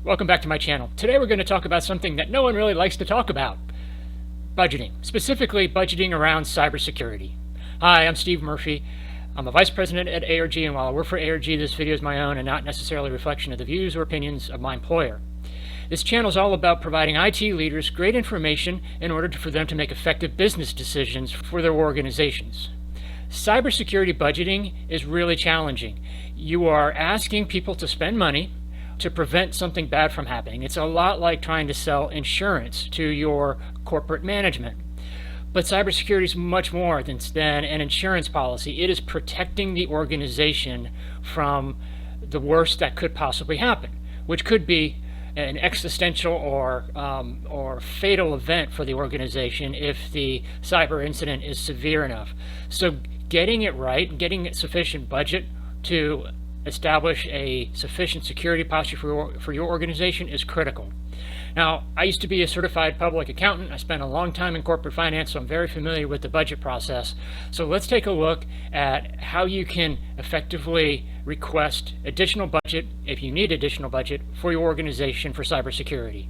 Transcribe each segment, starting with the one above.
Welcome back to my channel. Today we're going to talk about something that no one really likes to talk about. Budgeting, specifically budgeting around cybersecurity. Hi, I'm Steve Murphy. I'm a vice president at ARG, and while I work for ARG, this video is my own and not necessarily a reflection of the views or opinions of my employer. This channel is all about providing IT leaders great information in order for them to make effective business decisions for their organizations. Cybersecurity budgeting is really challenging. You are asking people to spend money to prevent something bad from happening. It's a lot like trying to sell insurance to your corporate management. But cybersecurity is much more than an insurance policy. It is protecting the organization from the worst that could possibly happen, which could be an existential or fatal event for the organization if the cyber incident is severe enough. So getting it right, getting sufficient budget to establish a sufficient security posture for your organization is critical. Now, I used to be a certified public accountant. I spent a long time in corporate finance, so I'm very familiar with the budget process. So let's take a look at how you can effectively request additional budget, if you need additional budget, for your organization for cybersecurity.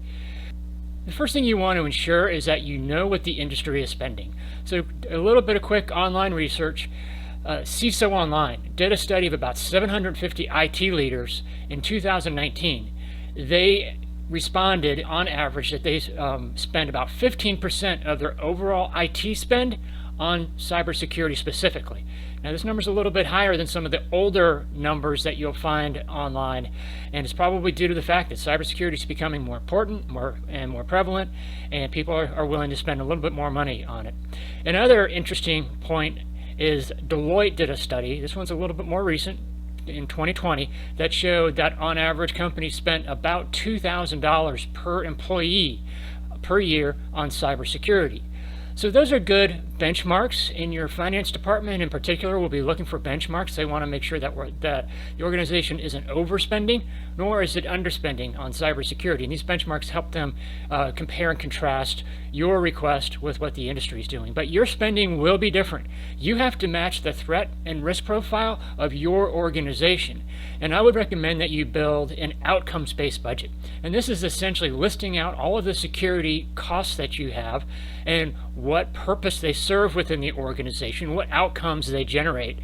The first thing you want to ensure is that you know what the industry is spending. So a little bit of quick online research. CISO Online did a study of about 750 IT leaders in 2019. They responded on average that they spend about 15% of their overall IT spend on cybersecurity specifically. Now this number is a little bit higher than some of the older numbers that you'll find online, and it's probably due to the fact that cybersecurity is becoming more important, more prevalent, and people are willing to spend a little bit more money on it. Another interesting point is Deloitte did a study, this one's a little bit more recent, in 2020, that showed that on average companies spent about $2,000 per employee per year on cybersecurity. So those are good benchmarks. In your finance department in particular will be looking for benchmarks. They want to make sure that the organization isn't overspending, nor is it underspending on cybersecurity. And these benchmarks help them compare and contrast your request with what the industry is doing. But your spending will be different. You have to match the threat and risk profile of your organization. And I would recommend that you build an outcomes-based budget. And this is essentially listing out all of the security costs that you have and what purpose they serve within the organization, what outcomes they generate,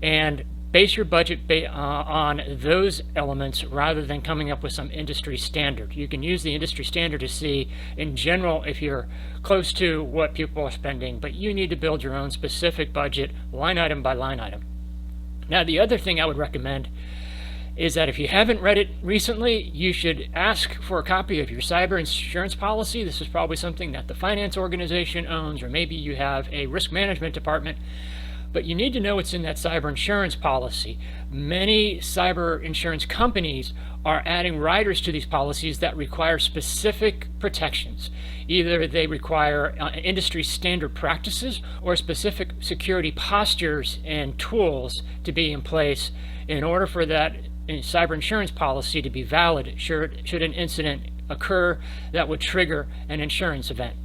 and base your budget on those elements rather than coming up with some industry standard. You can use the industry standard to see in general if you're close to what people are spending, but you need to build your own specific budget line item by line item. Now the other thing I would recommend is that if you haven't read it recently, you should ask for a copy of your cyber insurance policy. This is probably something that the finance organization owns, or maybe you have a risk management department, but you need to know what's in that cyber insurance policy. Many cyber insurance companies are adding riders to these policies that require specific protections. Either they require industry standard practices or specific security postures and tools to be in place in order for that cyber insurance policy to be valid should an incident occur that would trigger an insurance event.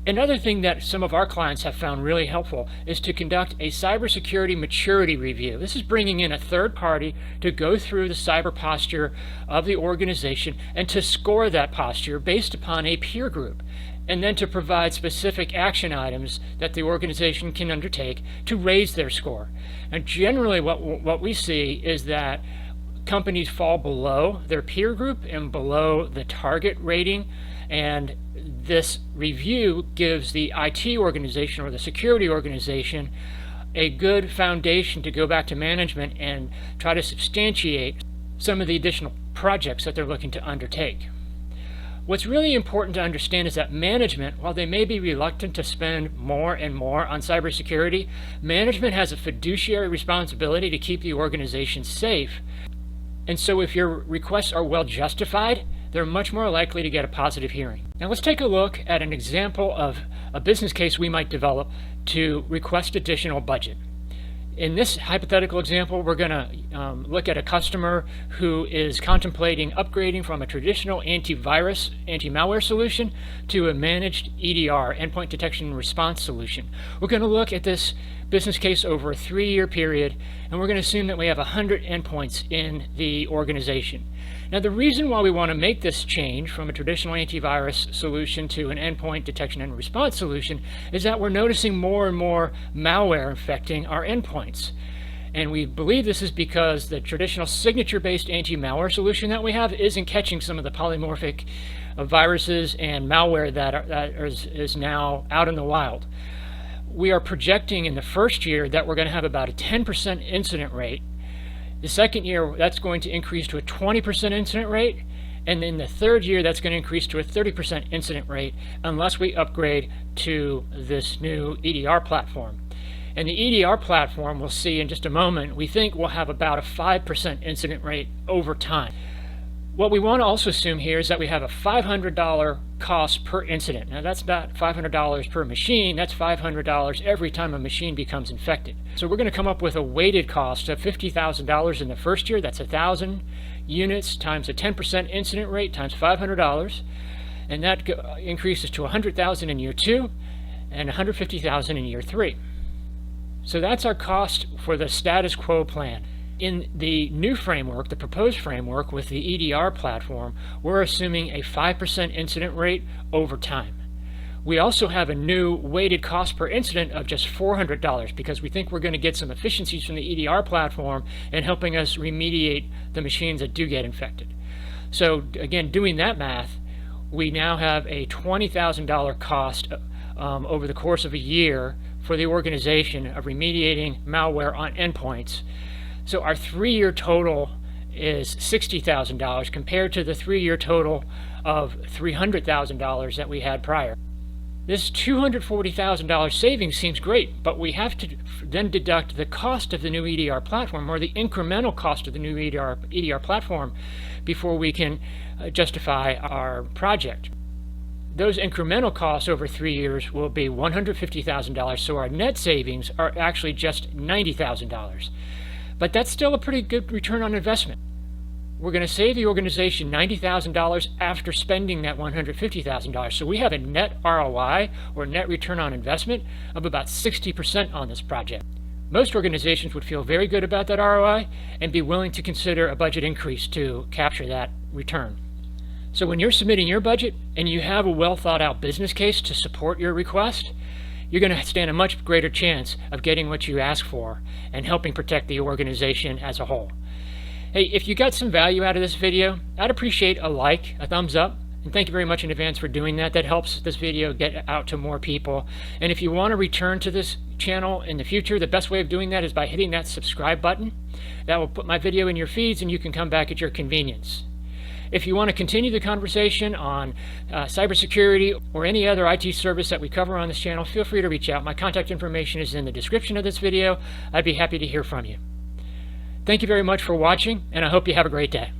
Another thing that some of our clients have found really helpful is to conduct a cybersecurity maturity review. This is bringing in a third party to go through the cyber posture of the organization and to score that posture based upon a peer group, and then to provide specific action items that the organization can undertake to raise their score. And generally what we see is that companies fall below their peer group and below the target rating, and this review gives the IT organization or the security organization a good foundation to go back to management and try to substantiate some of the additional projects that they're looking to undertake. What's really important to understand is that management, while they may be reluctant to spend more and more on cybersecurity, management has a fiduciary responsibility to keep the organization safe. And so if your requests are well justified, they're much more likely to get a positive hearing. Now let's take a look at an example of a business case we might develop to request additional budget. In this hypothetical example, we're going to look at a customer who is contemplating upgrading from a traditional antivirus, anti-malware solution to a managed EDR, endpoint detection and response solution. We're going to look at this business case over a 3-year period, and we're going to assume that we have 100 endpoints in the organization. Now, the reason why we want to make this change from a traditional antivirus solution to an endpoint detection and response solution is that we're noticing more and more malware infecting our endpoints. And we believe this is because the traditional signature-based anti-malware solution that we have isn't catching some of the polymorphic viruses and malware that is now out in the wild. We are projecting in the first year that we're going to have about a 10% incident rate. The second year, that's going to increase to a 20% incident rate. And in the third year, that's going to increase to a 30% incident rate unless we upgrade to this new EDR platform. And the EDR platform, we'll see in just a moment, we think will have about a 5% incident rate over time. What we want to also assume here is that we have a $500 cost per incident. Now that's not $500 per machine, that's $500 every time a machine becomes infected. So we're going to come up with a weighted cost of $50,000 in the first year. That's 1,000 units times a 10% incident rate times $500. And that increases to $100,000 in year 2 and $150,000 in year 3. So that's our cost for the status quo plan. In the new framework, the proposed framework with the EDR platform, we're assuming a 5% incident rate over time. We also have a new weighted cost per incident of just $400 because we think we're going to get some efficiencies from the EDR platform in helping us remediate the machines that do get infected. So again, doing that math, we now have a $20,000 cost over the course of a year for the organization of remediating malware on endpoints. So our 3-year total is $60,000 compared to the 3-year total of $300,000 that we had prior. This $240,000 savings seems great, but we have to then deduct the cost of the new EDR platform, or the incremental cost of the new EDR platform, before we can justify our project. Those incremental costs over 3 years will be $150,000, so our net savings are actually just $90,000. But that's still a pretty good return on investment. We're going to save the organization $90,000 after spending that $150,000. So we have a net ROI, or net return on investment, of about 60% on this project. Most organizations would feel very good about that ROI and be willing to consider a budget increase to capture that return. So when you're submitting your budget and you have a well thought out business case to support your request, you're going to stand a much greater chance of getting what you ask for and helping protect the organization as a whole. Hey, if you got some value out of this video, I'd appreciate a like, a thumbs up, and thank you very much in advance for doing that. That helps this video get out to more people. And if you want to return to this channel in the future, the best way of doing that is by hitting that subscribe button. That will put my video in your feeds and you can come back at your convenience. If you want to continue the conversation on cybersecurity or any other IT service that we cover on this channel, feel free to reach out. My contact information is in the description of this video. I'd be happy to hear from you. Thank you very much for watching, and I hope you have a great day.